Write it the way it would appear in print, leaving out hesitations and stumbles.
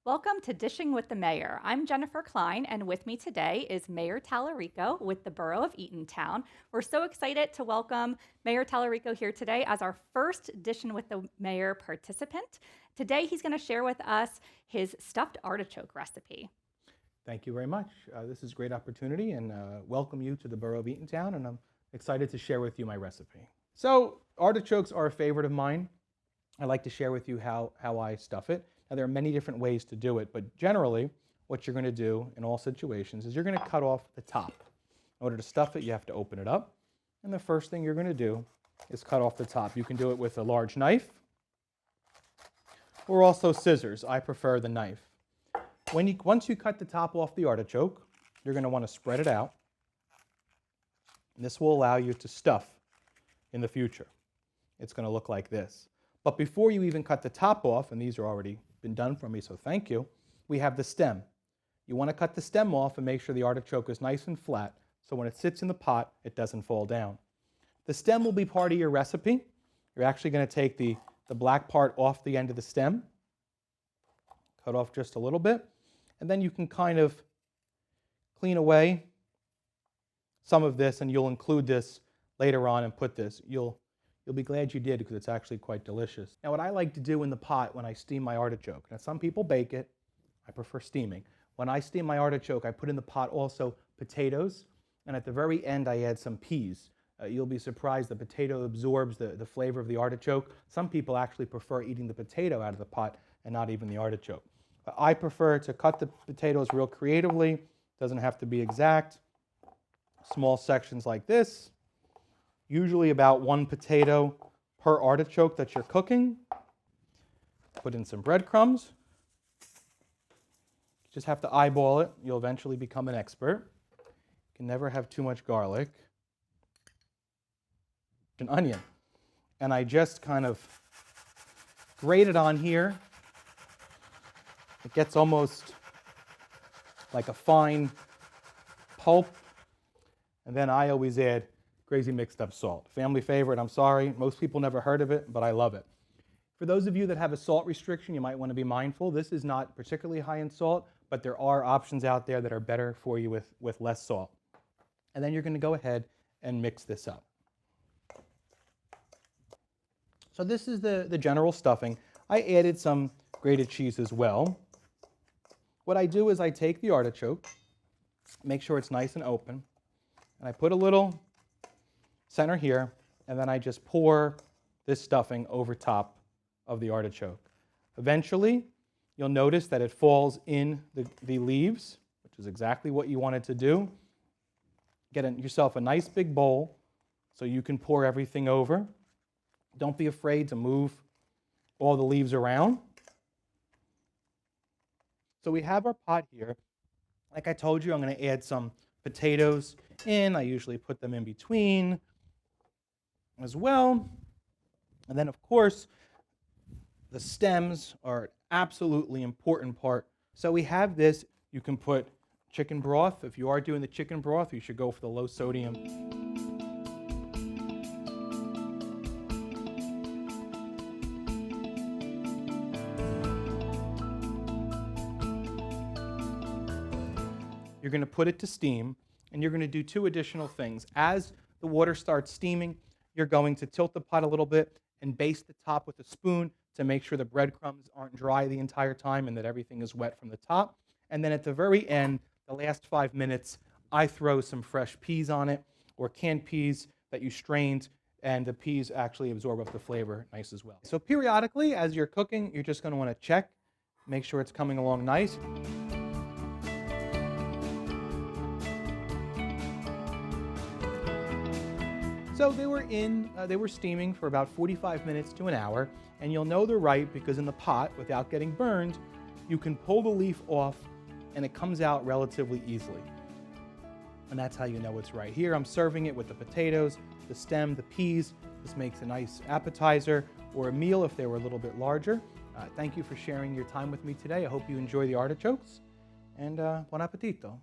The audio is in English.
Welcome to Dishing with the Mayor. I'm Jennifer Klein, and with me today is Mayor Talerico with the Borough of Eatontown. We're so excited to welcome Mayor Talerico here today as our first Dishing with the Mayor participant. Today, he's going to share with us his stuffed artichoke recipe. Thank you very much. This is a great opportunity, and welcome you to the Borough of Eatontown, and I'm excited to share with you my recipe. So artichokes are a favorite of mine. I like to share with you how I stuff it. Now, there are many different ways to do it, but generally what you're going to do in all situations is you're going to cut off the top. In order to stuff it, you have to open it up, and the first thing you're going to do is cut off the top. You can do it with a large knife or also scissors. I prefer the knife. Once you cut the top off the artichoke, you're going to want to spread it out. And this will allow you to stuff in the future. It's going to look like this. But before you even cut the top off, and these are already been done for me, so thank you, we have the stem. You want to cut the stem off and make sure the artichoke is nice and flat, so when it sits in the pot, it doesn't fall down. The stem will be part of your recipe. You're actually going to take the black part off the end of the stem, cut off just a little bit, and then you can kind of clean away some of this, and you'll include this later on and put this. You'll be glad you did, because it's actually quite delicious. Now, what I like to do in the pot when I steam my artichoke, now some people bake it, I prefer steaming. When I steam my artichoke, I put in the pot also potatoes, and at the very end I add some peas. You'll be surprised the potato absorbs the flavor of the artichoke. Some people actually prefer eating the potato out of the pot and not even the artichoke. I prefer to cut the potatoes real creatively. Doesn't have to be exact. Small sections like this. Usually about 1 potato per artichoke that you're cooking. Put in some breadcrumbs. You just have to eyeball it. You'll eventually become an expert. You can never have too much garlic. An onion. And I just kind of grate it on here. It gets almost like a fine pulp. And then I always add crazy mixed up salt. Family favorite, I'm sorry. Most people never heard of it, but I love it. For those of you that have a salt restriction, you might want to be mindful. This is not particularly high in salt, but there are options out there that are better for you with less salt. And then you're going to go ahead and mix this up. So this is the general stuffing. I added some grated cheese as well. What I do is I take the artichoke, make sure it's nice and open, and I put a little center here, and then I just pour this stuffing over top of the artichoke. Eventually, you'll notice that it falls in the leaves, which is exactly what you wanted to do. Get yourself a nice big bowl so you can pour everything over. Don't be afraid to move all the leaves around. So we have our pot here. Like I told you, I'm going to add some potatoes in. I usually put them in between as well. And then, of course, the stems are an absolutely important part. So we have this. You can put chicken broth. If you are doing the chicken broth, you should go for the low sodium. You're going to put it to steam, and you're going to do 2 additional things. As the water starts steaming, you're going to tilt the pot a little bit and baste the top with a spoon to make sure the breadcrumbs aren't dry the entire time and that everything is wet from the top. And then at the very end, the last 5 minutes, I throw some fresh peas on it, or canned peas that you strained, and the peas actually absorb up the flavor nice as well. So periodically, as you're cooking, you're just going to want to check, make sure it's coming along nice. So they were steaming for about 45 minutes to an hour, and you'll know they're right because in the pot, without getting burned, you can pull the leaf off and it comes out relatively easily. And that's how you know it's right. Here I'm serving it with the potatoes, the stem, the peas. This makes a nice appetizer or a meal if they were a little bit larger. Thank you for sharing your time with me today. I hope you enjoy the artichokes, and buon appetito.